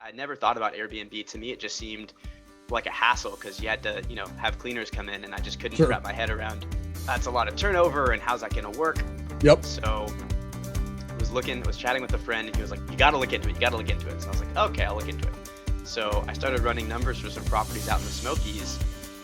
I never thought about Airbnb. To me, it just seemed like a hassle because you had to, have cleaners come in, and I just couldn't Sure. wrap my head around that's a lot of turnover and how's that going to work. Yep. So was chatting with a friend, and he was like, you got to look into it. You got to look into it. So I was like, okay, I'll look into it. So I started running numbers for some properties out in the Smokies,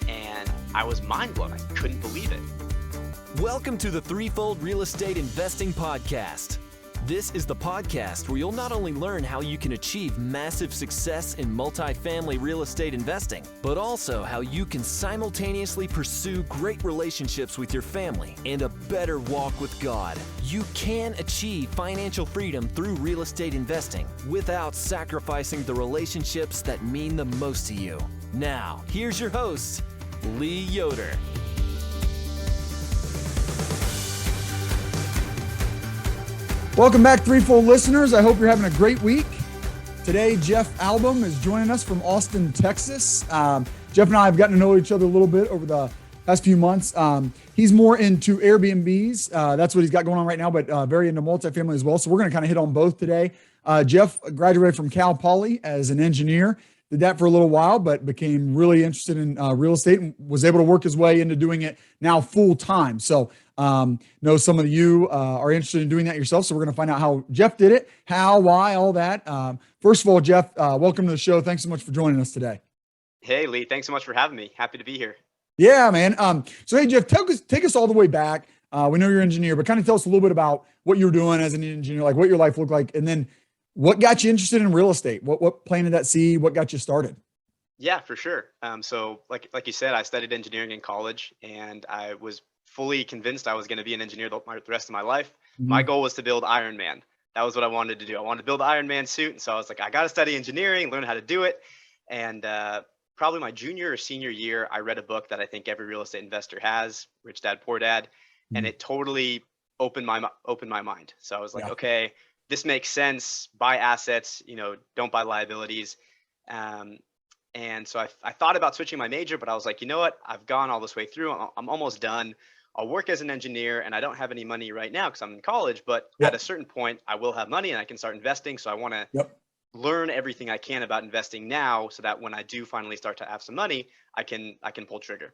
and I was mind blown. I couldn't believe it. Welcome to the Threefold Real Estate Investing Podcast. This is the podcast where you'll not only learn how you can achieve massive success in multifamily real estate investing, but also how you can simultaneously pursue great relationships with your family and a better walk with God. You can achieve financial freedom through real estate investing without sacrificing the relationships that mean the most to you. Now, here's your host, Lee Yoder. Welcome back, Threefold listeners. I hope you're having a great week. Today, Jeff Albaum is joining us from Austin, Texas. Jeff and I have gotten to know each other a little bit over the past few months. He's more into Airbnbs. That's what he's got going on right now, but very into multifamily as well. So we're going to kind of hit on both today. Jeff graduated from Cal Poly as an engineer. Did that for a little while, but became really interested in real estate and was able to work his way into doing it now full time. So know some of you are interested in doing that yourself. So we're going to find out how Jeff did it, how, why, all that. First of all, Jeff, welcome to the show. Thanks so much for joining us today. Hey, Lee, thanks so much for having me. Happy to be here. Yeah, man. So hey, Jeff, take us all the way back. We know you're an engineer, but kind of tell us a little bit about what you were doing as an engineer, like what your life looked like, and then what got you interested in real estate? What planted that seed? What got you started? Yeah, for sure. So like you said, I studied engineering in college, and I was fully convinced I was going to be an engineer the rest of my life. Mm-hmm. My goal was to build Iron Man. That was what I wanted to do. I wanted to build the Iron Man suit. And so I was like, I got to study engineering, learn how to do it. And probably my junior or senior year, I read a book that I think every real estate investor has, Rich Dad, Poor Dad. Mm-hmm. And it totally opened my mind. So I was like, okay, this makes sense. Buy assets, don't buy liabilities. And so I thought about switching my major, but I was like, you know what? I've gone all this way through. I'm almost done. I'll work as an engineer, and I don't have any money right now because I'm in college, but at a certain point I will have money and I can start investing. So I want to learn everything I can about investing now so that when I do finally start to have some money, I can pull trigger.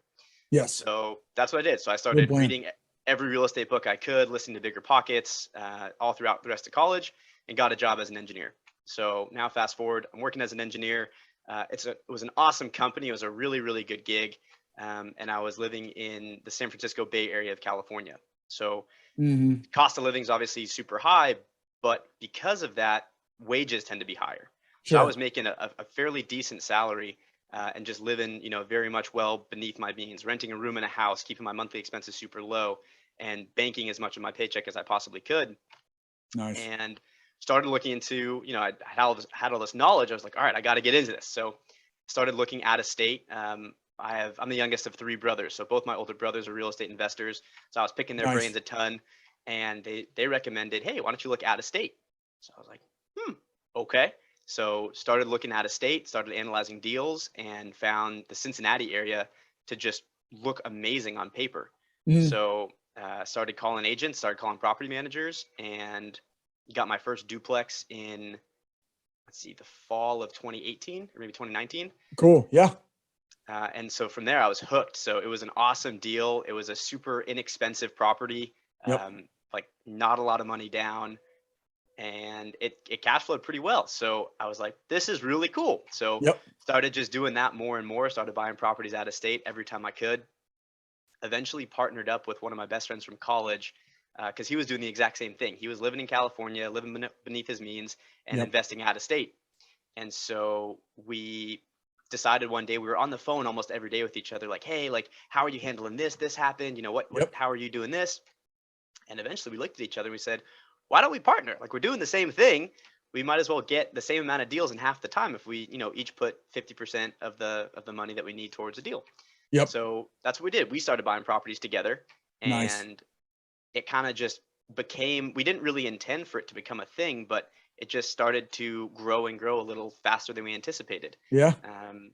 Yes. So that's what I did. So I started reading every real estate book I could, listening to Bigger Pockets, all throughout the rest of college, and got a job as an engineer. So now fast forward, I'm working as an engineer. It was an awesome company. It was a really, really good gig. And I was living in the San Francisco Bay Area of California. So cost of living is obviously super high, but because of that, wages tend to be higher. Sure. So I was making a fairly decent salary and just living, very much well beneath my means, renting a room in a house, keeping my monthly expenses super low, and banking as much of my paycheck as I possibly could. Nice. And started looking into, I had all this knowledge. I was like, all right, I got to get into this. So started looking out of state. I'm the youngest of three brothers. So both my older brothers are real estate investors. So I was picking their brains a ton, and they recommended, hey, why don't you look out of state? So I was like, okay. So started looking out of state, started analyzing deals, and found the Cincinnati area to just look amazing on paper. So started calling agents, started calling property managers, and got my first duplex in, the fall of 2018 or maybe 2019. Cool. Yeah. And so from there I was hooked. So it was an awesome deal. It was a super inexpensive property, like not a lot of money down, and it cash flowed pretty well. So I was like, this is really cool. So started just doing that more and more, started buying properties out of state every time I could. Eventually partnered up with one of my best friends from college, because he was doing the exact same thing. He was living in California, living beneath his means, and investing out of state. And so we decided one day, we were on the phone almost every day with each other, like, hey, like, how are you handling this? This happened, how are you doing this? And eventually we looked at each other and we said, why don't we partner? Like, we're doing the same thing. We might as well get the same amount of deals in half the time if we, each put 50% of the money that we need towards a deal. So that's what we did. We started buying properties together, and it kind of just became, we didn't really intend for it to become a thing, but it just started to grow and grow a little faster than we anticipated. And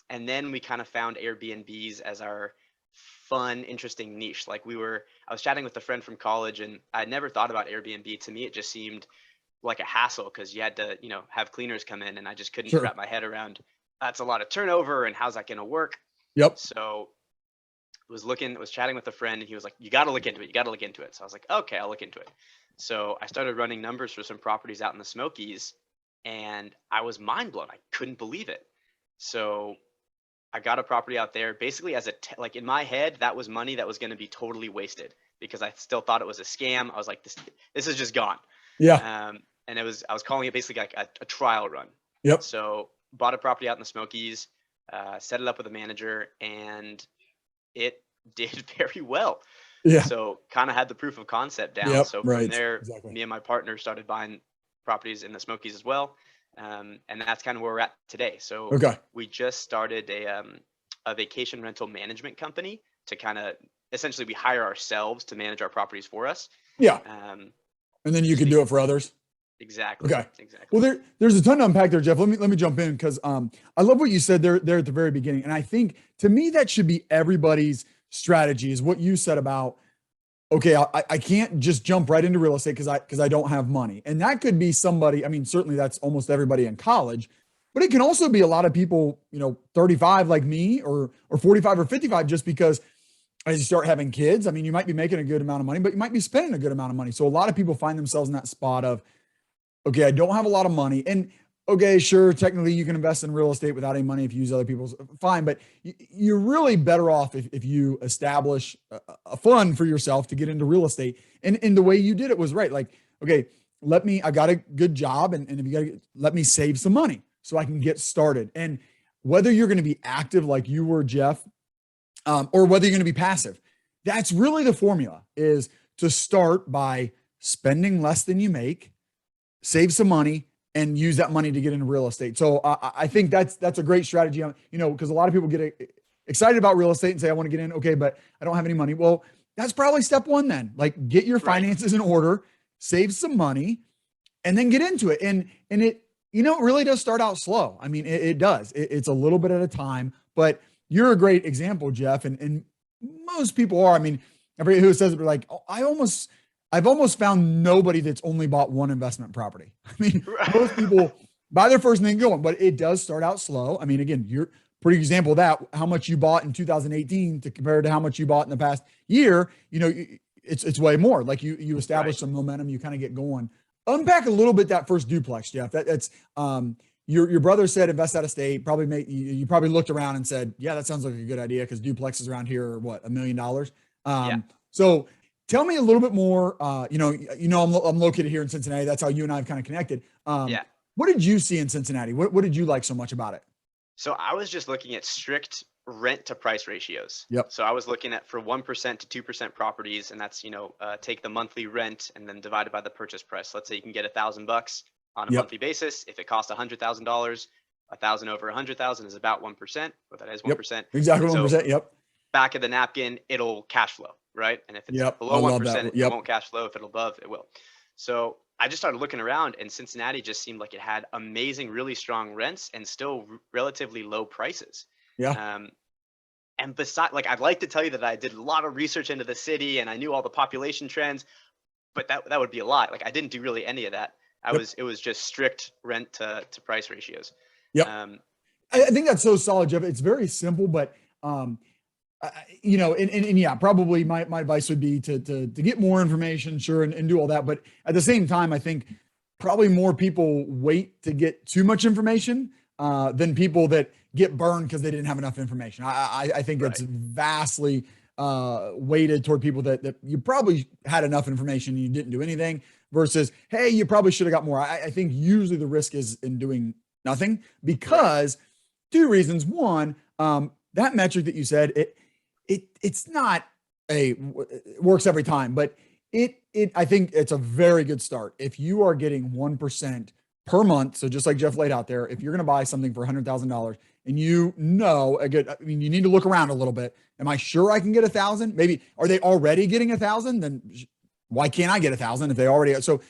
then we kind of found Airbnbs as our fun, interesting niche. Like I was chatting with a friend from college, and I never thought about Airbnb. To me, it just seemed like a hassle because you had to, have cleaners come in, and I just couldn't Sure. wrap my head around that's a lot of turnover and how's that going to work. Yep. So was chatting with a friend, and he was like, you got to look into it. You got to look into it. So I was like, okay, I'll look into it. So I started running numbers for some properties out in the Smokies, and I was mind blown. I couldn't believe it. So I got a property out there basically as like in my head, that was money that was going to be totally wasted because I still thought it was a scam. I was like, this is just gone. Yeah. And I was calling it basically like a trial run. Yep. So bought a property out in the Smokies, set it up with a manager, and it did very well. Yeah. So kind of had the proof of concept down. Yep, So right. from there, Exactly. me and my partner started buying properties in the Smokies as well. And that's kind of where we're at today. So Okay. we just started a vacation rental management company to kind of essentially we hire ourselves to manage our properties for us. Yeah. And then you can do it for others. Exactly. Okay. Exactly. Well, there's a ton to unpack there, Jeff. Let me jump in because I love what you said there at the very beginning, and I think to me that should be everybody's strategy. Is what you said about okay, I can't just jump right into real estate because I don't have money, and that could be somebody. I mean, certainly that's almost everybody in college, but it can also be a lot of people, 35 like me, or 45 or 55, just because as you start having kids. I mean, you might be making a good amount of money, but you might be spending a good amount of money. So a lot of people find themselves in that spot of, okay, I don't have a lot of money. And okay, sure, technically you can invest in real estate without any money if you use other people's, fine. But you're really better off if you establish a fund for yourself to get into real estate. And the way you did it was right. Like, okay, I got a good job, and if you got to, let me save some money so I can get started. And whether you're going to be active like you were, Jeff, or whether you're going to be passive, that's really the formula, is to start by spending less than you make, save some money, and use that money to get into real estate. So I think that's a great strategy. Because a lot of people get excited about real estate and say, I want to get in. Okay, but I don't have any money. Well, that's probably step one then. Like, get your finances in order, save some money, and then get into it. And it, it really does start out slow. I mean, it does. It's a little bit at a time, but you're a great example, Jeff. And most people are. I mean, everybody who says it, they're like, oh, I've almost found nobody that's only bought one investment property. I mean, most people buy their first and then go on, but it does start out slow. I mean, again, you're a pretty example of that. How much you bought in 2018 to compare to how much you bought in the past year, it's way more. Like you establish some momentum, you kind of get going. Unpack a little bit that first duplex, Jeff. That's your brother said invest out of state. Probably you probably looked around and said, yeah, that sounds like a good idea because duplexes around here are what, $1 million. So tell me a little bit more. I'm located here in Cincinnati. That's how you and I have kind of connected. What did you see in Cincinnati? What did you like so much about it? So I was just looking at strict rent to price ratios. Yep. So I was looking at for 1% to 2% properties, and that's take the monthly rent and then divide it by the purchase price. Let's say you can get $1,000 on a monthly basis. If it costs $100,000, 1,000 over 100,000 is about 1%. But that is 1%. Exactly 1%. So yep. Back of the napkin, it'll cash flow, right? And if it's below 1%, it won't cash flow. If it's above, it will. So I just started looking around, and Cincinnati just seemed like it had amazing, really strong rents and still relatively low prices. Yeah. And besides, like, I'd like to tell you that I did a lot of research into the city and I knew all the population trends, but that would be a lie. Like, I didn't do really any of that. It was just strict rent to price ratios. Yep. I think that's so solid, Jeff. It's very simple, but probably my advice would be to get more information, sure, and do all that. But at the same time, I think probably more people wait to get too much information than people that get burned because they didn't have enough information. I think it's vastly weighted toward people that you probably had enough information and you didn't do anything versus, hey, you probably should have got more. I think usually the risk is in doing nothing because two reasons. One, that metric that you said, it's not it works every time, but I think it's a very good start. If you are getting 1% per month, so just like Jeff laid out there, if you're going to buy something for $100,000 and you need to look around a little bit. Am I sure I can get 1,000? Maybe, are they already getting 1,000? Then why can't I get 1,000 if they already, so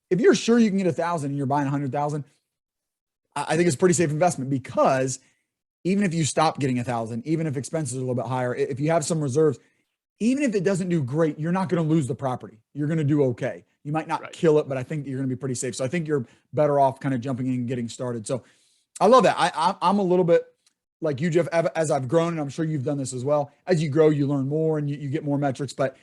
if you're sure you can get 1,000 and you're buying 100,000, I think it's a pretty safe investment because even if you stop getting 1,000, even if expenses are a little bit higher, if you have some reserves, even if it doesn't do great, you're not going to lose the property. You're going to do okay. You might not kill it, but I think you're going to be pretty safe. So I think you're better off kind of jumping in and getting started. So I love that. I'm a little bit like you, Jeff, as I've grown, and I'm sure you've done this as well. As you grow, you learn more and you get more metrics, but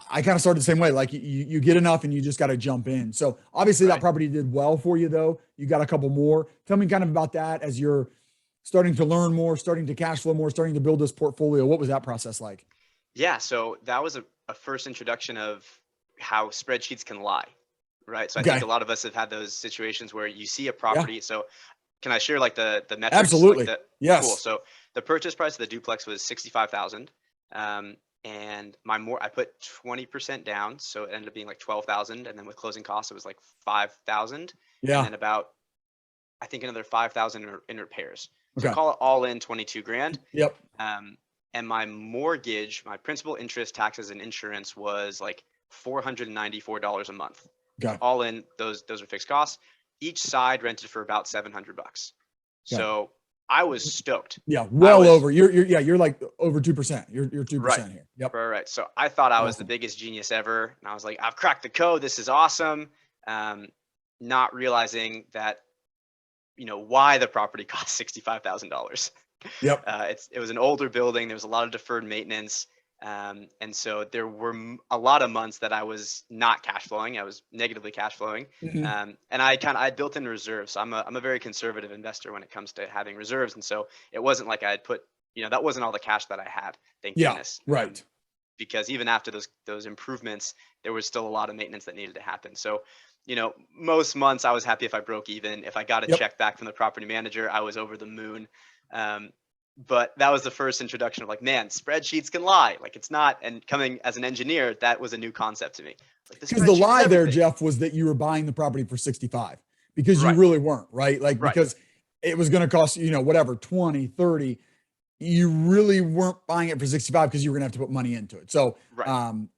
I kind of started the same way. Like you get enough and you just got to jump in. So obviously that property did well for you though. You got a couple more. Tell me kind of about that as you're starting to learn more, starting to cash flow more, starting to build this portfolio. What was that process like? Yeah. So that was a first introduction of how spreadsheets can lie. Right. So I think a lot of us have had those situations where you see a property. Yeah. So can I share like the metrics? Absolutely. Like Yes. Cool. So the purchase price of the duplex was $65,000. And I put 20% down. So it ended up being like 12,000. And then with closing costs, it was like 5,000. Yeah. And then about, I think another 5,000 in repairs. So call it all in 22 grand. Yep. And my mortgage, my principal, interest, taxes, and insurance was like $494 a month. Okay. All in, those are fixed costs. Each side rented for about $700. So I was stoked. Yeah, over. You're like over 2%. You're 2% here. Yep. Right. So I thought I was the biggest genius ever, and I was like, I've cracked the code. This is awesome. Not realizing that, why the property cost $65,000. Yep. It was an older building. There was a lot of deferred maintenance. And so there were a lot of months that I was not cash flowing. I was negatively cash flowing. Mm-hmm. And I built in reserves. So I'm a very conservative investor when it comes to having reserves. And so it wasn't like I had put, that wasn't all the cash that I had. Thank goodness. Right. Because even after those improvements, there was still a lot of maintenance that needed to happen. So, most months I was happy if I broke even. If I got a check back from the property manager, I was over the moon. But that was the first introduction of like, man, spreadsheets can lie. Like it's not, and coming as an engineer, that was a new concept to me. Because the lie there, Jeff, was that you were buying the property for 65 because you really weren't, right? Like, because it was going to cost, whatever, 20, 30, you really weren't buying it for 65 because you were going to have to put money into it. So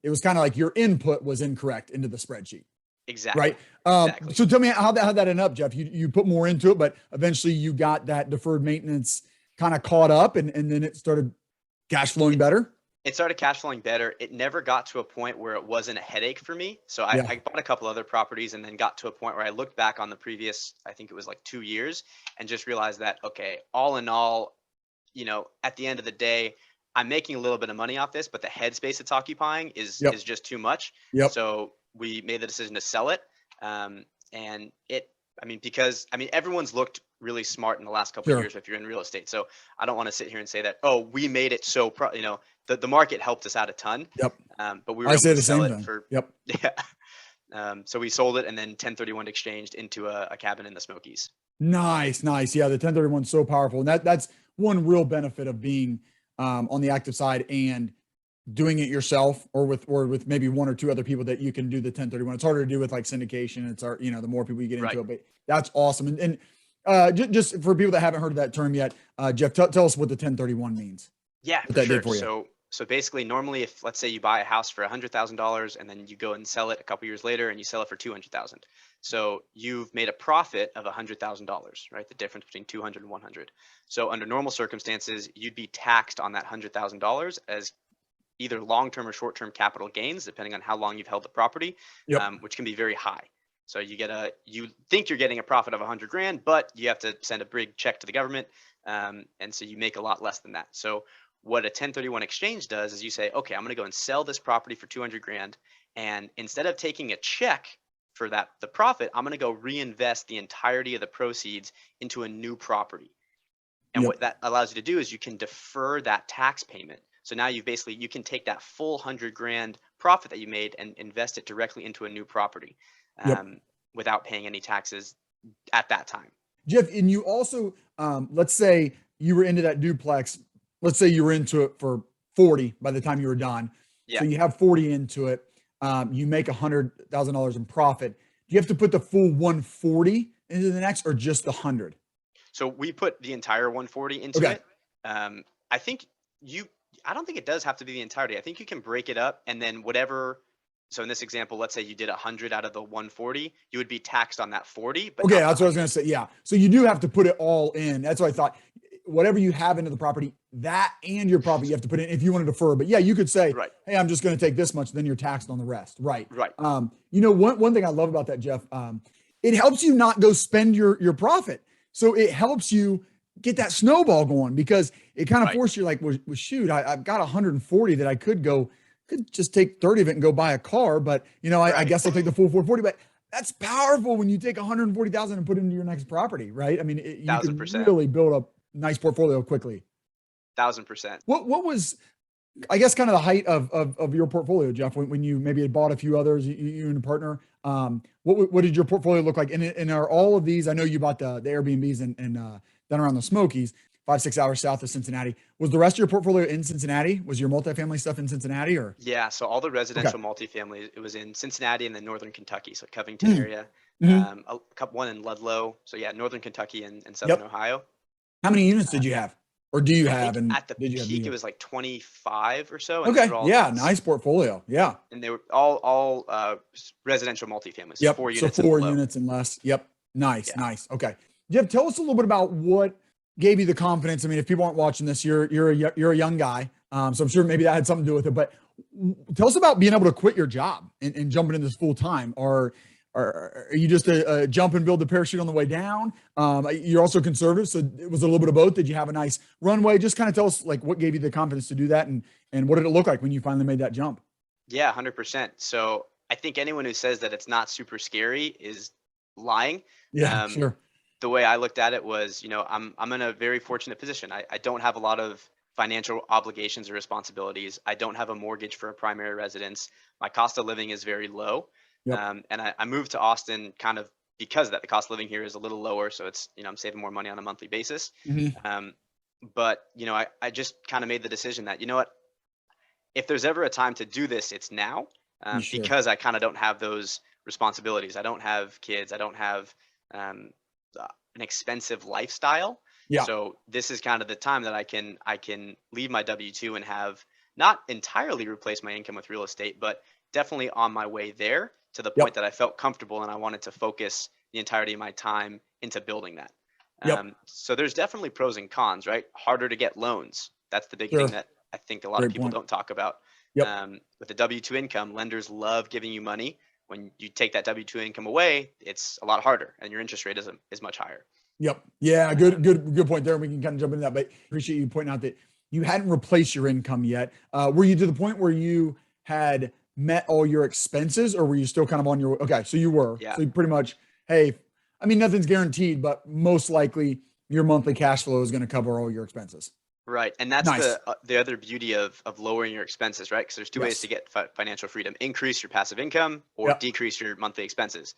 it was kind of like your input was incorrect into the spreadsheet. Exactly. Right. Exactly. So tell me how'd that end up, Jeff? You put more into it, but eventually you got that deferred maintenance kind of caught up and then it started cash flowing better. It started cash flowing better. It never got to a point where it wasn't a headache for me. So I bought a couple other properties and then got to a point where I looked back on the previous, I think it was like 2 years, and just realized that, okay, all in all, at the end of the day, I'm making a little bit of money off this, but the headspace it's occupying is just too much. Yep. So we made the decision to sell it. Because everyone's looked really smart in the last couple of years if you're in real estate. So I don't want to sit here and say that, oh, we made it so the market helped us out a ton. Yep. But we were able to sell it for so we sold it and then 1031 exchanged into a cabin in the Smokies. Nice. Yeah, the 1031 is so powerful. And that's one real benefit of being on the active side and doing it yourself or with maybe one or two other people that you can do the 1031. It's harder to do with like syndication. It's the more people you get into it, but that's awesome. And just for people that haven't heard of that term yet, Jeff, tell us what the 1031 means. Yeah, what that did for you. So basically, normally, if let's say you buy a house for $100,000 and then you go and sell it a couple years later and you sell it for $200,000, so you've made a profit of $100,000, right? The difference between 200 and 100. So under normal circumstances, you'd be taxed on that $100,000 as either long-term or short-term capital gains, depending on how long you've held the property, which can be very high. So you think you're getting a profit of $100,000, but you have to send a big check to the government, and so you make a lot less than that. So what a 1031 exchange does is you say, okay, I'm going to go and sell this property for $200,000, and instead of taking a check for the profit, I'm going to go reinvest the entirety of the proceeds into a new property. And what that allows you to do is you can defer that tax payment. So now you can take that full $100,000 profit that you made and invest it directly into a new property without paying any taxes at that time. Jeff, and you also, let's say you were into that duplex. Let's say you were into it for 40 by the time you were done. Yeah. So you have 40 into it. You make $100,000 in profit. Do you have to put the full 140 into the next or just the 100? So we put the entire 140 into it. I don't think it does have to be the entirety. I think you can break it up and then whatever. So in this example, let's say you did 100 out of the 140, you would be taxed on that 40. But okay, that's what I was going to say. Yeah. So you do have to put it all in. That's what I thought. whatever you have into the property, that and your profit you have to put in if you want to defer. But yeah, you could say, Right. hey, I'm just going to take this much, then you're taxed on the rest. Right. Right. One thing I love about that, Jeff, it helps you not go spend your profit. So it helps you get that snowball going, because it kind of forces you like, well, shoot, I've got 140 that I could just take 30 of it and go buy a car. But I guess I'll take the full 440, but that's powerful when you take 140,000 and put it into your next property, right? I mean, you can 1000%. really build a nice portfolio quickly. 1000%. What was, I guess, kind of the height of your portfolio, Jeff, when you maybe had bought a few others, you and a partner? What did your portfolio look like? And are all of these? I know you bought the Airbnbs and down around the Smokies, 5-6 hours south of Cincinnati. Was the rest of your portfolio in Cincinnati? Was your multifamily stuff in Cincinnati, or? Yeah, so all the residential multifamily, it was in Cincinnati and then northern Kentucky, so Covington area. A couple, one in Ludlow. So yeah, northern Kentucky and southern Ohio. How many units did you have, or do you have? And at the peak, it was like 25 or so. And nice portfolio. Yeah, and they were all residential multifamily. So 4 units. So 4 units and less. Yep. Nice. Okay, Jeff, tell us a little bit about what gave you the confidence. I mean, if people aren't watching this, you're a young guy, so I'm sure maybe that had something to do with it. But tell us about being able to quit your job and jumping into this full time. Are you just a jump and build the parachute on the way down? You're also conservative, so it was a little bit of both. Did you have a nice runway? Just kind of tell us like what gave you the confidence to do that, and what did it look like when you finally made that jump? Yeah, 100%. So I think anyone who says that it's not super scary is lying. Yeah, sure. The way I looked at it was, I'm in a very fortunate position. I don't have a lot of financial obligations or responsibilities. I don't have a mortgage for a primary residence. My cost of living is very low. And I moved to Austin kind of because of that. The cost of living here is a little lower. So it's, I'm saving more money on a monthly basis. But I just kind of made the decision that, if there's ever a time to do this, it's now, because I kind of don't have those responsibilities. I don't have kids. I don't have an expensive lifestyle. So this is kind of the time that I can leave my W-2 and have not entirely replace my income with real estate, but definitely on my way there to the point that I felt comfortable and I wanted to focus the entirety of my time into building that. So there's definitely pros and cons, right? Harder to get loans. That's the big thing that I think a lot of people don't talk about. With the W-2 income, lenders love giving you money. When you take that W-2 income away, it's a lot harder and your interest rate is much higher. Yeah. Good point there. We can kind of jump into that, but appreciate you pointing out that you hadn't replaced your income yet. Were you to the point where you had met all your expenses, or were you still kind of on your, okay, so you were, so you pretty much, hey, I mean, nothing's guaranteed, but most likely your monthly cash flow is going to cover all your expenses. Right. And that's the other beauty of lowering your expenses, right? Because there's two ways to get financial freedom: increase your passive income or decrease your monthly expenses.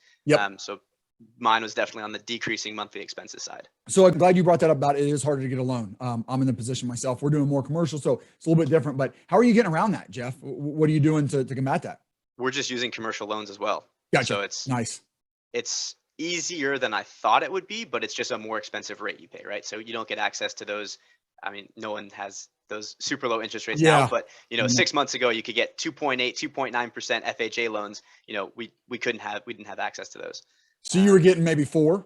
So mine was definitely on the decreasing monthly expenses side. So I'm glad you brought that up about it is harder to get a loan. I'm in the position myself. We're doing more commercial, so it's a little bit different. But how are you getting around that, Jeff? What are you doing to combat that? We're just using commercial loans as well. Gotcha. So it's nice. It's easier than I thought it would be, but it's just a more expensive rate you pay, right? So you don't get access to those. I mean, no one has those super low interest rates now, but 6 months ago you could get 2.8, 2.9% FHA loans. We didn't have access to those. So you were getting maybe 4%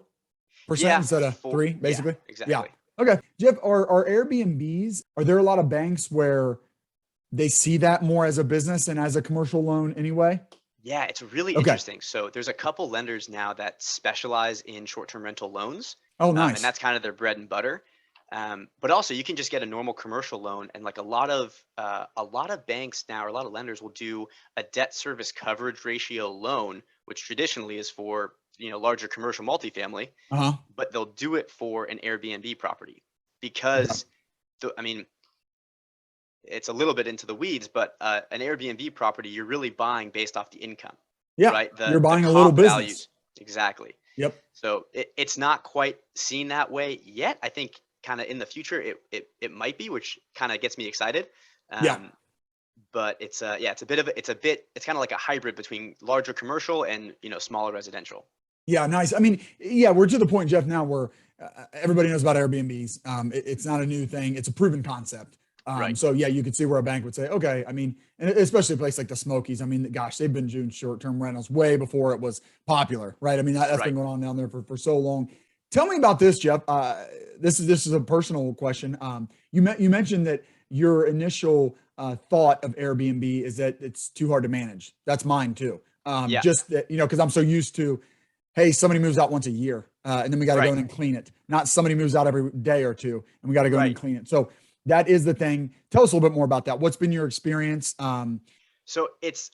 instead of 3, basically. Yeah, exactly. Yeah. Okay. Jeff, are Airbnbs, are there a lot of banks where they see that more as a business and as a commercial loan anyway? Yeah, it's really interesting. So there's a couple lenders now that specialize in short-term rental loans. Oh, nice. And that's kind of their bread and butter. But also you can just get a normal commercial loan, and like a lot of banks now, or a lot of lenders will do a debt service coverage ratio loan, which traditionally is for larger commercial multifamily, but they'll do it for an Airbnb property because it's a little bit into the weeds, but an Airbnb property, you're really buying based off the income. Yeah, right? You're buying a little business. Values. Exactly. Yep. So it's not quite seen that way yet. I think kind of in the future it might be, which kind of gets me excited. But it's kind of like a hybrid between larger commercial and smaller residential. Yeah, nice. I mean, we're to the point, Jeff, now where everybody knows about Airbnbs. It's not a new thing; it's a proven concept. Right. So you could see where a bank would say, okay, I mean, and especially a place like the Smokies. I mean, gosh, they've been doing short-term rentals way before it was popular, right? I mean, that's been going on down there for so long. Tell me about this, Jeff. this is a personal question. You mentioned that your initial thought of Airbnb is that it's too hard to manage. That's mine too. Yeah. Just that, because I'm so used to, hey, somebody moves out once a year, and then we got to go in and clean it. Not somebody moves out every day or two, and we got to go in and clean it. So that is the thing. Tell us a little bit more about that. What's been your experience? So it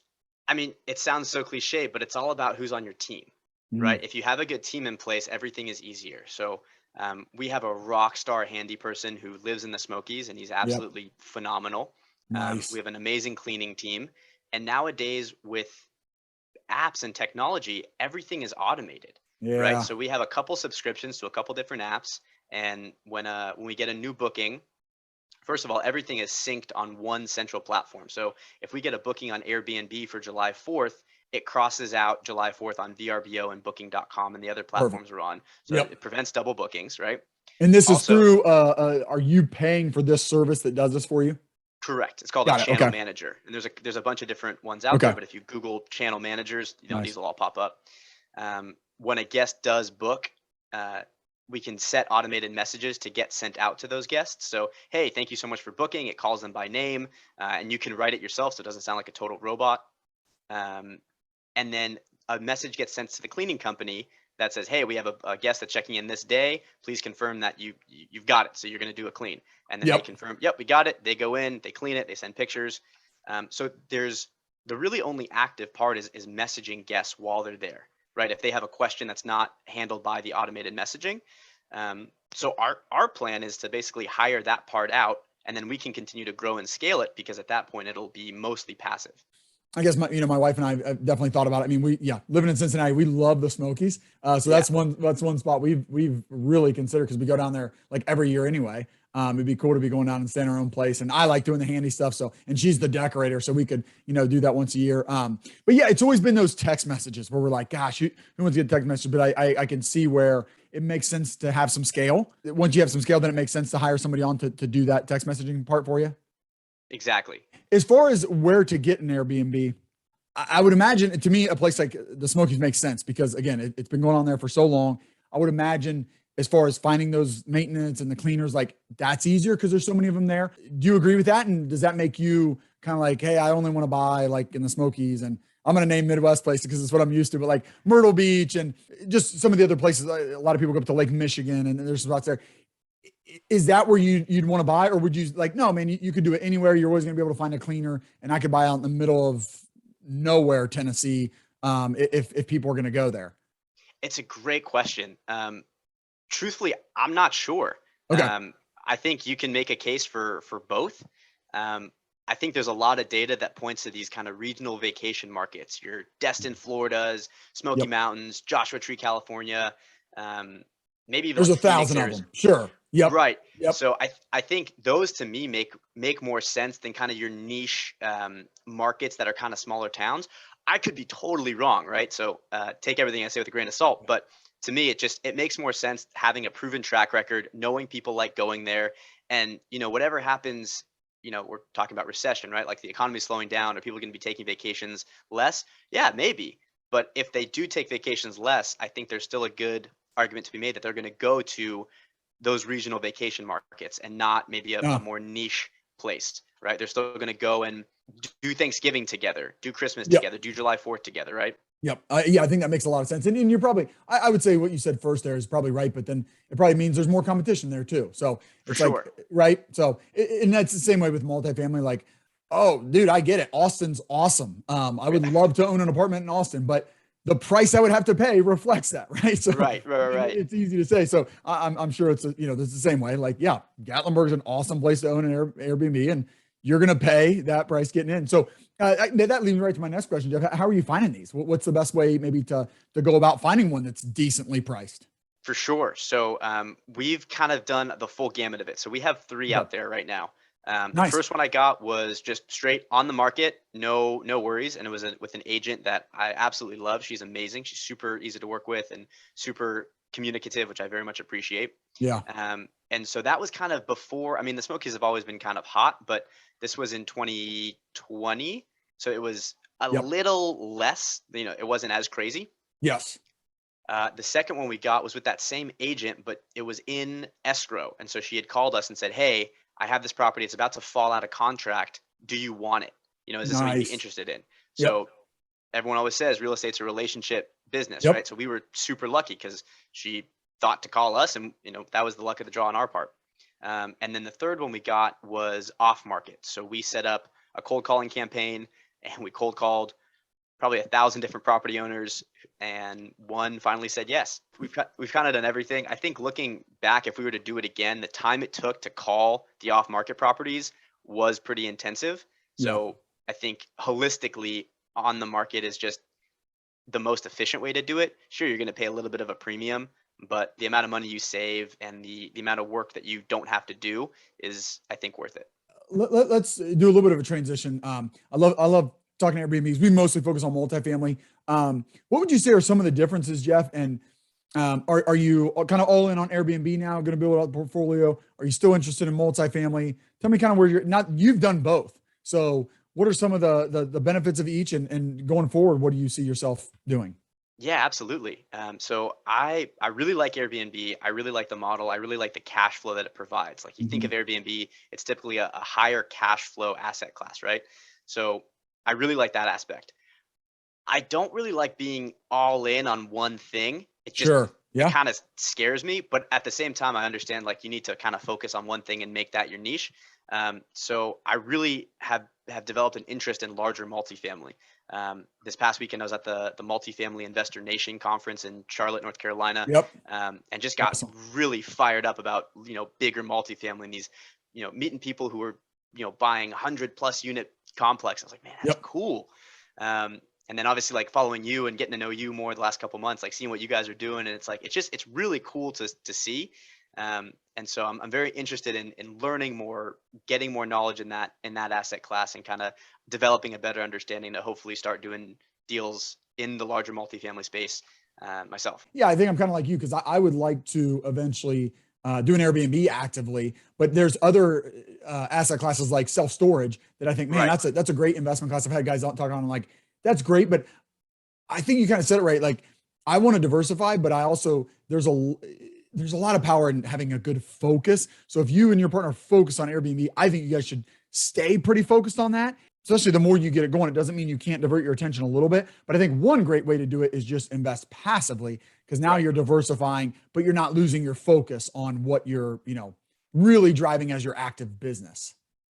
sounds so cliche, but it's all about who's on your team, right? If you have a good team in place, everything is easier. So we have a rock star handy person who lives in the Smokies, and he's absolutely phenomenal. Nice. We have an amazing cleaning team. And nowadays with apps and technology, everything is automated, right? So we have a couple subscriptions to a couple different apps. And when we get a new booking, first of all, everything is synced on one central platform. So if we get a booking on Airbnb for July 4th, it crosses out July 4th on VRBO and booking.com and the other platforms we're on. So it prevents double bookings, right? And this is through, are you paying for this service that does this for you? Correct. It's called a channel manager. And there's a bunch of different ones out there, but if you Google channel managers, these will all pop up. When a guest does book, we can set automated messages to get sent out to those guests. So, hey, thank you so much for booking. It calls them by name, and you can write it yourself so it doesn't sound like a total robot. And then a message gets sent to the cleaning company that says, hey, we have a guest that's checking in this day. Please confirm that you've got it. So you're going to do a clean. And then they confirm, yep, we got it. They go in, they clean it, they send pictures. So there's the really only active part is messaging guests while they're there, right? If they have a question that's not handled by the automated messaging. So our plan is to basically hire that part out, and then we can continue to grow and scale it, because at that point it'll be mostly passive. I guess my wife and I have definitely thought about it. I mean, living in Cincinnati, we love the Smokies. So that's one spot we've really considered, because we go down there like every year anyway. It'd be cool to be going down and stay in our own place. And I like doing the handy stuff. So, and she's the decorator, so we could, do that once a year. But yeah, it's always been those text messages where we're like, gosh, who wants to get a text message? But I can see where it makes sense to have some scale. Once you have some scale, then it makes sense to hire somebody on to do that text messaging part for you. Exactly. As far as where to get an Airbnb, I would imagine, to me, a place like the Smokies makes sense, because again, it's been going on there for so long. I would imagine, as far as finding those maintenance and the cleaners, like that's easier because there's so many of them there. Do you agree with that? And does that make you kind of like, hey, I only want to buy like in the Smokies, and I'm going to name Midwest places because it's what I'm used to, but like Myrtle Beach and just some of the other places, a lot of people go up to Lake Michigan and there's spots there. Is that where you'd want to buy, or would you like, no, man, you could do it anywhere. You're always going to be able to find a cleaner, and I could buy out in the middle of nowhere, Tennessee, if people are going to go there? It's a great question. Truthfully, I'm not sure. Okay. I think you can make a case for both. I think there's a lot of data that points to these kind of regional vacation markets. Your Destin, Florida's, Smoky Mountains, Joshua Tree, California, maybe even there's 1,000 of them. Sure. Yep. Right. Yep. So I think those to me make more sense than kind of your niche markets that are kind of smaller towns. I could be totally wrong, right? So take everything I say with a grain of salt, but to me, it makes more sense having a proven track record, knowing people like going there, and whatever happens, we're talking about recession, right? Like the economy's slowing down, are people going to be taking vacations less? Yeah, maybe. But if they do take vacations less, I think there's still a good argument to be made that they're going to go to those regional vacation markets and not maybe a more niche place, right? They're still going to go and do Thanksgiving together, do Christmas together, do July 4th together, right? Yep. Yeah, I think that makes a lot of sense. And you're probably, I would say what you said first there is probably right, but then it probably means there's more competition there too. So it's like, right. So, and that's the same way with multifamily. Like, oh dude, I get it. Austin's awesome. I would love to own an apartment in Austin, but the price I would have to pay reflects that, right? So right. It's easy to say. So I'm sure it's it's the same way. Like, yeah, Gatlinburg's an awesome place to own an Airbnb, and you're going to pay that price getting in. So that leads me right to my next question, Jeff. How are you finding these? What's the best way maybe to go about finding one that's decently priced? For sure. So we've kind of done the full gamut of it. So we have 3 out there right now. Nice. The first one I got was just straight on the market, no worries, and it was with an agent that I absolutely love. She's amazing. She's super easy to work with and super communicative, which I very much appreciate. Yeah. And so that was kind of before. I mean, the Smokies have always been kind of hot, but this was in 2020, so it was a little less. It wasn't as crazy. Yes. The second one we got was with that same agent, but it was in escrow. And so she had called us and said, hey, I have this property. It's about to fall out of contract. Do you want it? Is this something you'd be Nice. interested in? Yep. So everyone always says real estate's a relationship business, Yep. right? So we were super lucky because she thought to call us, and that was the luck of the draw on our part. And then the third one we got was off market. So we set up a cold calling campaign, and we cold called probably 1,000 different property owners, and one finally said yes. We've kind of done everything. I think looking back, if we were to do it again, the time it took to call the off market properties was pretty intensive. So I think holistically, on the market is just the most efficient way to do it. Sure, you're going to pay a little bit of a premium, but the amount of money you save and the amount of work that you don't have to do is, I think, worth it. Let's do a little bit of a transition. I love talking to Airbnbs. We mostly focus on multifamily. What would you say are some of the differences, Jeff? And are you kind of all in on Airbnb now, going to build out the portfolio? Are you still interested in multifamily? Tell me kind of where you've done both. So what are some of the benefits of each, and going forward, what do you see yourself doing? Yeah, absolutely. So I really like Airbnb. I really like the model. I really like the cash flow that it provides. Like you think of Airbnb, it's typically a higher cash flow asset class, right? So I really like that aspect. I don't really like being all in on one thing. It just it kind of scares me. But at the same time, I understand like you need to kind of focus on one thing and make that your niche. So I really have developed an interest in larger multifamily. This past weekend, I was at the Multifamily Investor Nation conference in Charlotte, North Carolina. And just got really fired up about, bigger multifamily and these, meeting people who were, buying 100+ unit complex. I was like, man, that's cool. And then obviously like following you and getting to know you more the last couple of months, like seeing what you guys are doing. And it's like, it's really cool to see. And so I'm very interested in learning more, getting more knowledge in that asset class, and kind of developing a better understanding to hopefully start doing deals in the larger multifamily space myself. Yeah, I think I'm kind of like you, because I would like to eventually do an Airbnb actively, but there's other asset classes like self-storage that I think, man, that's a great investment class. I've had guys talk on like, that's great, but I think you kind of said it right. Like I want to diversify, but I also, there's a lot of power in having a good focus. So if you and your partner focus on Airbnb, I think you guys should stay pretty focused on that. Especially the more you get it going, it doesn't mean you can't divert your attention a little bit. But I think one great way to do it is just invest passively, because now you're diversifying, but you're not losing your focus on what you're, really driving as your active business.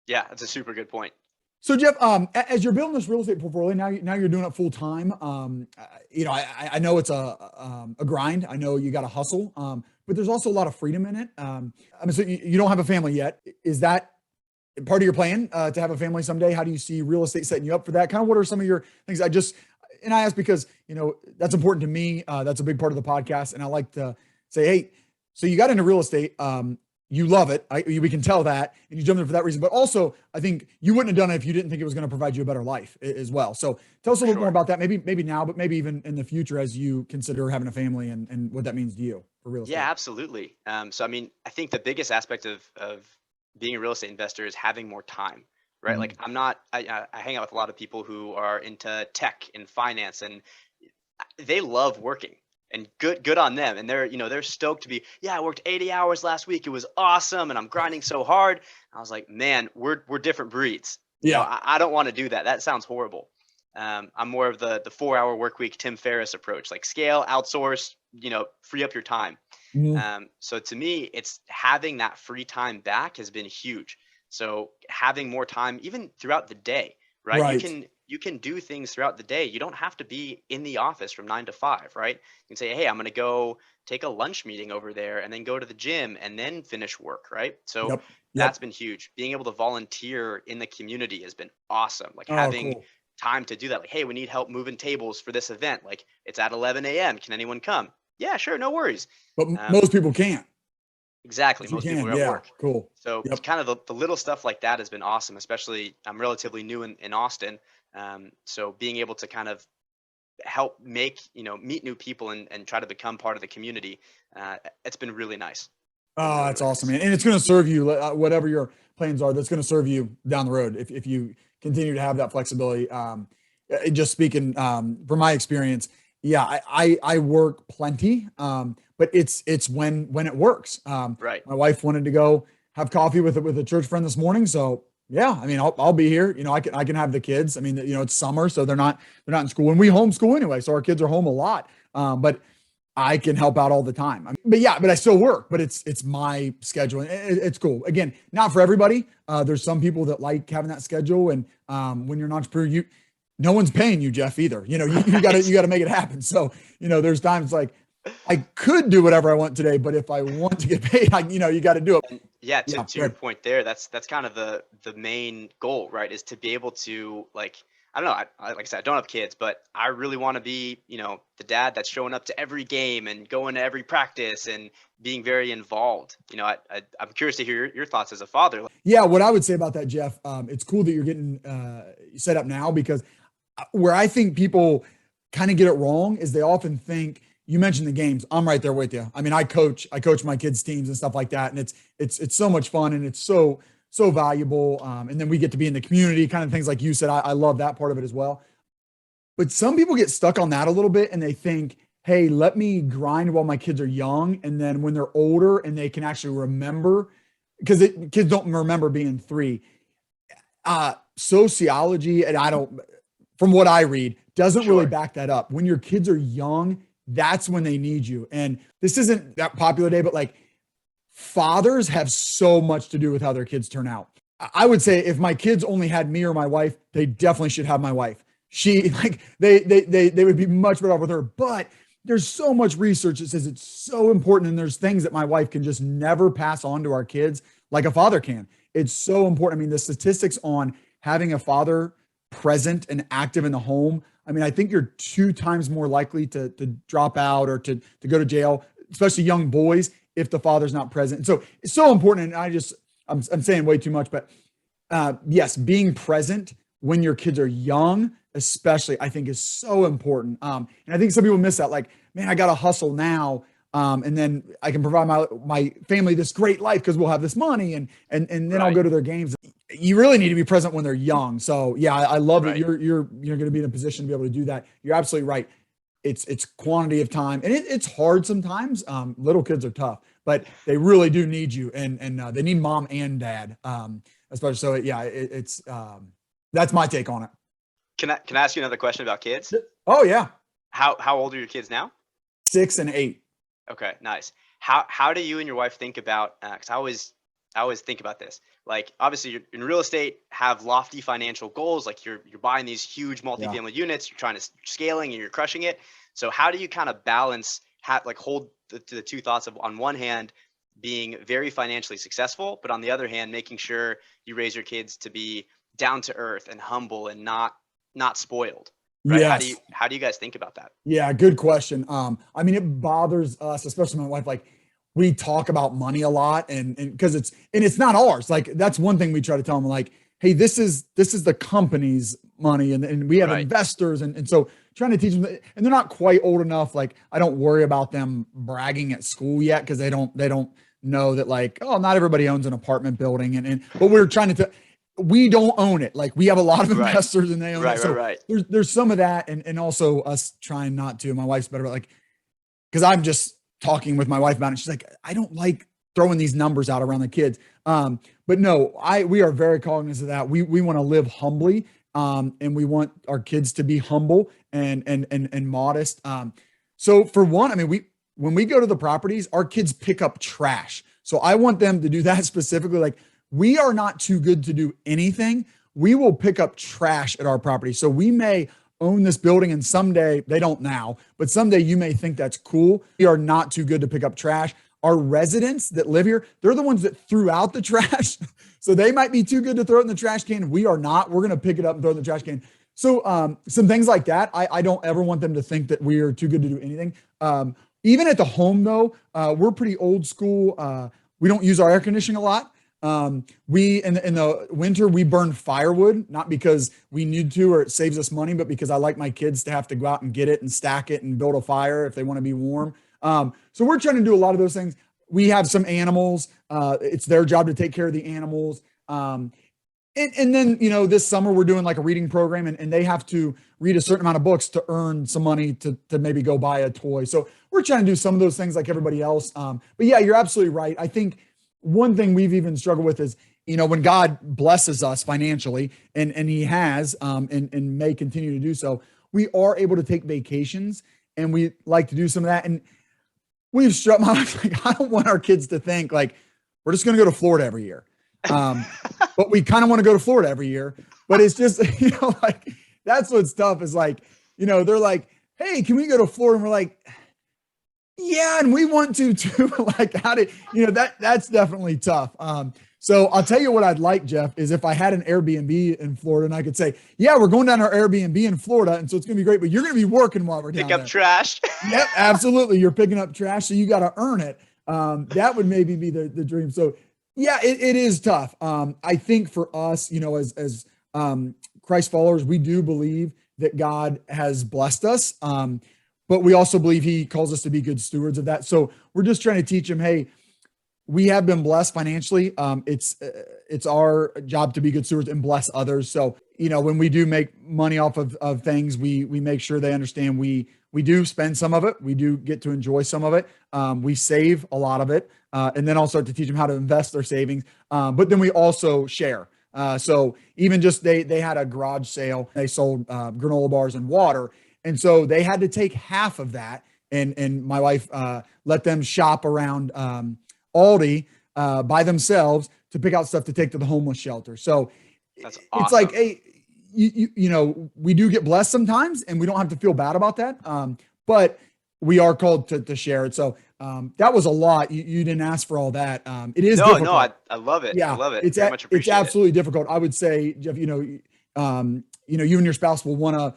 Yeah, that's a super good point. So Jeff, as you're building this real estate portfolio, now you're doing it full time. I know it's a grind. I know you got to hustle, but there's also a lot of freedom in it. So you don't have a family yet. Is that part of your plan to have a family someday? How do you see real estate setting you up for that? Kind of what are some of your things? I ask because, that's important to me. That's a big part of the podcast. And I like to say, hey, so you got into real estate. You love it. We can tell that, and you jumped in for that reason. But also, I think you wouldn't have done it if you didn't think it was going to provide you a better life as well. So tell us a little more about that. Maybe now, but maybe even in the future as you consider having a family and what that means to you for real estate. Yeah, absolutely. So, I think the biggest aspect of being a real estate investor is having more time, right? Like I hang out with a lot of people who are into tech and finance, and they love working. And good on them. And they're stoked to be, I worked 80 hours last week. It was awesome. And I'm grinding so hard. I was like, man, we're different breeds. I don't want to do that. That sounds horrible. I'm more of the 4-hour work week, Tim Ferriss approach, like scale, outsource, free up your time. So to me, it's having that free time back has been huge. So having more time, even throughout the day, right? You can do things throughout the day. You don't have to be in the office from 9 to 5, right? You can say, hey, I'm going to go take a lunch meeting over there and then go to the gym and then finish work, right? So that's been huge. Being able to volunteer in the community has been awesome. Like having time to do that. Like, hey, we need help moving tables for this event. Like it's at 11 a.m. Can anyone come? Yeah, sure. No worries. But most people can't. Exactly. Most people are at work. Cool. So kind of the little stuff like that has been awesome, especially I'm relatively new in Austin. So being able to kind of help meet new people and try to become part of the community, it's been really nice. Oh, that's awesome, man. And it's going to serve you, whatever your plans are, that's going to serve you down the road if you continue to have that flexibility. Just speaking from my experience, Yeah, I work plenty, but it's when it works. Right. My wife wanted to go have coffee with a church friend this morning, so yeah, I mean, I'll be here. I can have the kids. I mean, it's summer, so they're not in school, and we homeschool anyway, so our kids are home a lot. But I can help out all the time. But I still work, but it's my schedule. It's cool. Again, not for everybody. There's some people that like having that schedule. And when you're an entrepreneur, no one's paying you, Jeff, either. You gotta make it happen. So, there's times like I could do whatever I want today, but if I want to get paid, you got to do it. And yeah. To your point there, that's kind of the main goal, right? Is to be able to, like, I don't know. I like I said, I don't have kids, but I really want to be, the dad that's showing up to every game and going to every practice and being very involved. I'm curious to hear your thoughts as a father. Yeah, what I would say about that, Jeff, it's cool that you're getting set up now, because where I think people kind of get it wrong is they often think, you mentioned the games. I'm right there with you. I mean, I coach my kids' teams and stuff like that, and it's so much fun, and it's so valuable. And then we get to be in the community, kind of things like you said. I love that part of it as well. But some people get stuck on that a little bit, and they think, hey, let me grind while my kids are young. And then when they're older and they can actually remember, because kids don't remember being 3. Sociology, and from what I read, doesn't really back that up. When your kids are young, that's when they need you. And this isn't that popular today, but like, fathers have so much to do with how their kids turn out. I would say if my kids only had me or my wife, they definitely should have my wife. They would be much better off with her. But there's so much research that says it's so important. And there's things that my wife can just never pass on to our kids like a father can. It's so important. I mean, the statistics on having a father present and active in the home, I mean, I think you're 2 times more likely to drop out or to go to jail, especially young boys, if the father's not present. And so it's so important. And I'm saying way too much, but yes, being present when your kids are young, especially, I think is so important. And I think some people miss that. Like, man, I got to hustle now. And then I can provide my family this great life because we'll have this money, and then I'll go to their games. You really need to be present when they're young. So yeah, I love that you're going to be in a position to be able to do that. You're absolutely right. It's quantity of time, and it's hard sometimes. Little kids are tough, but they really do need you, and they need mom and dad, especially. So yeah, it's that's my take on it. Can I ask you another question about kids? Oh yeah. How old are your kids now? 6 and 8. Okay, nice. How do you and your wife think about? Because I always think about this. Like, obviously, you're in real estate, have lofty financial goals. Like, you're buying these huge multifamily units. You're trying to scaling, and you're crushing it. So how do you kind of balance, hold the 2 thoughts of, on one hand, being very financially successful, but on the other hand, making sure you raise your kids to be down to earth and humble and not spoiled? Right? Yes. How do you guys think about that? Yeah, good question. I mean, it bothers us, especially my wife. Like, we talk about money a lot, and because it's not ours. Like, that's one thing we try to tell them, like, hey, this is the company's money, and we have investors, and so trying to teach them that, and they're not quite old enough. Like, I don't worry about them bragging at school yet, because they don't know that, like, oh, not everybody owns an apartment building, but we're trying to. We don't own it. Like, we have a lot of investors and they own it. So there's some of that. And also us trying not to. My wife's better about, like, because I'm just talking with my wife about it. She's like, I don't like throwing these numbers out around the kids. But no, we are very cognizant of that. We want to live humbly. And we want our kids to be humble and modest. So for one, I mean, when we go to the properties, our kids pick up trash. So I want them to do that specifically. Like, we are not too good to do anything. We will pick up trash at our property. So we may own this building, and someday, they don't now, but someday you may think that's cool. We are not too good to pick up trash. Our residents that live here, they're the ones that threw out the trash. So they might be too good to throw it in the trash can. We are not. We're going to pick it up and throw it in the trash can. So some things like that, I don't ever want them to think that we are too good to do anything. Even at the home, though, we're pretty old school. We don't use our air conditioning a lot. We in the winter, we burn firewood, not because we need to or it saves us money, but because I like my kids to have to go out and get it and stack it and build a fire if they want to be warm. So we're trying to do a lot of those things. We have some animals. It's their job to take care of the animals. And And then, this summer we're doing like a reading program, and they have to read a certain amount of books to earn some money to maybe go buy a toy. So we're trying to do some of those things like everybody else. But yeah, you're absolutely right. I think one thing we've even struggled with is, when God blesses us financially, and he has, and may continue to do so, we are able to take vacations, and we like to do some of that. And we've struck my like, I don't want our kids to think like we're just going to go to Florida every year. But we kind of want to go to Florida every year, but it's just, like, that's what's tough is like, they're like, hey, can we go to Florida? And we're like, yeah, and we want to too. Like, how did, that's definitely tough. So I'll tell you what I'd like, Jeff, is if I had an Airbnb in Florida and I could say, yeah, we're going down our Airbnb in Florida. And so it's going to be great, but you're going to be working while we're down there. Pick up trash. Yep, absolutely. You're picking up trash. So you got to earn it. That would maybe be the dream. So yeah, it is tough. I think for us, as Christ followers, we do believe that God has blessed us. But we also believe he calls us to be good stewards of that. So we're just trying to teach him, hey, we have been blessed financially. It's our job to be good stewards and bless others. So, when we do make money off of things, we make sure they understand we do spend some of it. We do get to enjoy some of it. We save a lot of it. And then also to teach them how to invest their savings. But then we also share. So even just they had a garage sale. They sold granola bars and water. And so they had to take half of that. And my wife let them shop around Aldi by themselves to pick out stuff to take to the homeless shelter. So that's awesome. It's like, hey, we do get blessed sometimes, and we don't have to feel bad about that. But we are called to share it. So that was a lot. You didn't ask for all that. It is difficult. No, I love it. Yeah, I love it. It's absolutely difficult. I would say, Jeff, you and your spouse will want to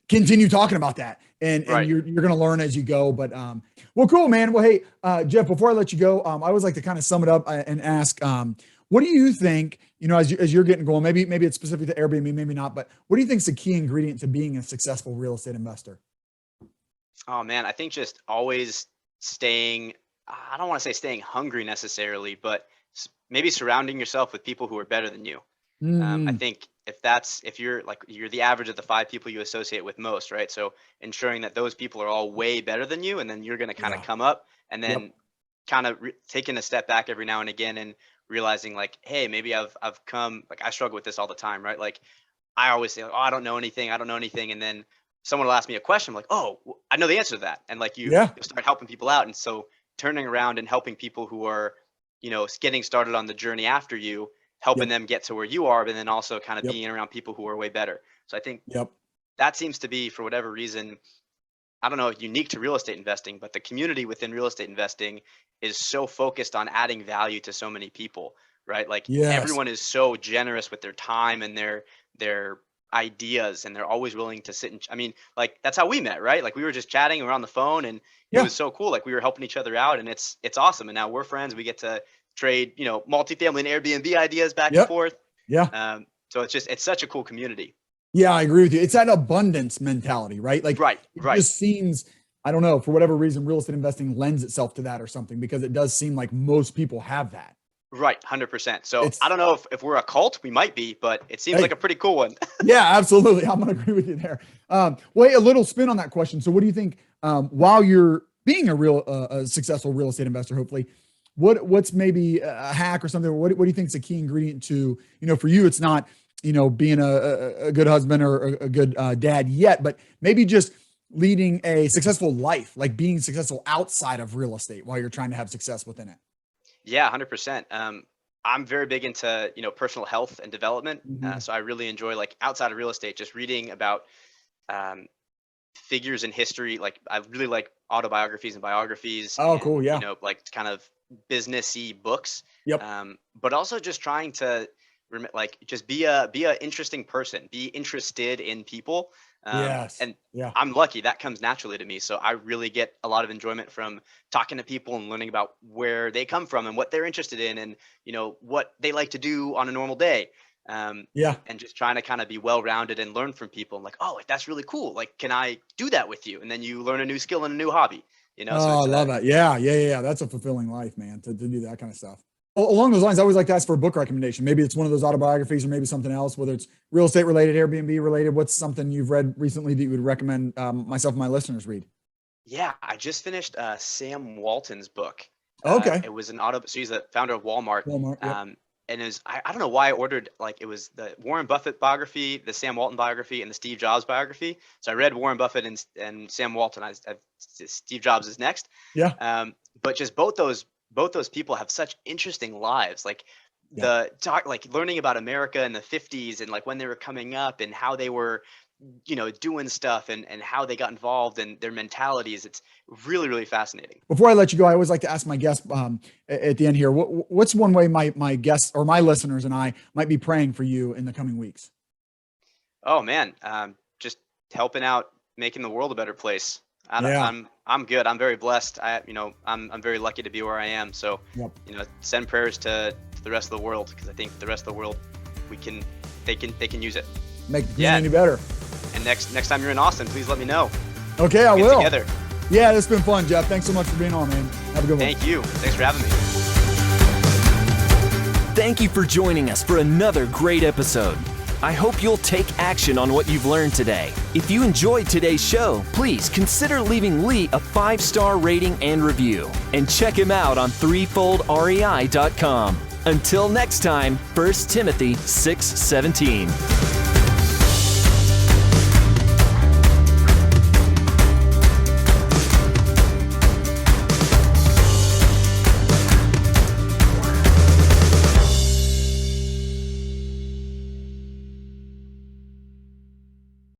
continue talking about that, and right. you're going to learn as you go. But well, cool, man. Well, hey, Jeff, before I let you go, I always like to kind of sum it up and ask, what do you think, as you're getting going, maybe it's specific to Airbnb, maybe not, but what do you think is the key ingredient to being a successful real estate investor? Oh man, I think just always staying, I don't want to say staying hungry necessarily, but maybe surrounding yourself with people who are better than you. I think if you're the average of the 5 people you associate with most, right? So ensuring that those people are all way better than you, and then you're going to kind of come up, and then kind of taking a step back every now and again and realizing like, hey, maybe I've come, like I struggle with this all the time, right? Like I always say, oh, I don't know anything. And then someone will ask me a question, I'm like, oh, I know the answer to that. And like you'll start helping people out. And so turning around and helping people who are, getting started on the journey after you, helping them get to where you are, but then also kind of being around people who are way better. So I think that seems to be, for whatever reason, I don't know, unique to real estate investing, but the community within real estate investing is so focused on adding value to so many people, right? Like everyone is so generous with their time and their ideas, and they're always willing to sit and, I mean, like that's how we met, right? Like we were just chatting, we were on the phone, and it was so cool. Like we were helping each other out, and it's awesome. And now we're friends. We get to trade, multifamily and Airbnb ideas back and forth. So it's such a cool community. Yeah, I agree with you. It's that abundance mentality, right? Like, it just seems, I don't know, for whatever reason, real estate investing lends itself to that or something, because it does seem like most people have that. Right. 100%. So I don't know if we're a cult, we might be, but it seems like a pretty cool one. Yeah, absolutely. I'm going to agree with you there. Well, hey, a little spin on that question. So what do you think, while you're being a successful real estate investor, hopefully, what's maybe a hack or something? What do you think is a key ingredient to, for you, it's not, being a good husband or a good dad yet, but maybe just leading a successful life, like being successful outside of real estate while you're trying to have success within it. Yeah, 100%. I'm very big into, personal health and development. So I really enjoy, like outside of real estate, just reading about figures in history. Like I really like autobiographies and biographies. Oh, cool. Yeah. Like kind of businessy books. Yep. But also just trying to just be a interesting person, be interested in people. And I'm lucky that comes naturally to me. So I really get a lot of enjoyment from talking to people and learning about where they come from and what they're interested in, and, what they like to do on a normal day. And just trying to kind of be well-rounded and learn from people. I'm like, oh, that's really cool. Like, can I do that with you? And then you learn a new skill and a new hobby, So I love that. Yeah. That's a fulfilling life, man, to do that kind of stuff. Along those lines, I always like to ask for a book recommendation. Maybe it's one of those autobiographies or maybe something else, whether it's real estate related, Airbnb related. What's something you've read recently that you would recommend myself and my listeners read? Yeah, I just finished Sam Walton's book. Okay. It was an so he's the founder of Walmart. Yep. And it was, I don't know why I ordered, like, it was the Warren Buffett biography, the Sam Walton biography, and the Steve Jobs biography. So I read Warren Buffett and Sam Walton. Steve Jobs is next. Yeah. But just both those people have such interesting lives. Like like learning about America in the 50s and like when they were coming up and how they were, doing stuff and how they got involved and their mentalities. It's really, really fascinating. Before I let you go, I always like to ask my guests at the end here, what's one way my guests or my listeners and I might be praying for you in the coming weeks? Oh man. Just helping out, making the world a better place. I'm good. I'm very blessed. I'm very lucky to be where I am. So, send prayers to the rest of the world, because I think the rest of the world, they can use it. Make the community any better. And next time you're in Austin, please let me know. Okay, I will. Together. Yeah, it's been fun, Jeff. Thanks so much for being on, man. Have a good one. Thank you. Thanks for having me. Thank you for joining us for another great episode. I hope you'll take action on what you've learned today. If you enjoyed today's show, please consider leaving Lee a 5-star rating and review. And check him out on threefoldrei.com. Until next time, 1 Timothy 6:17.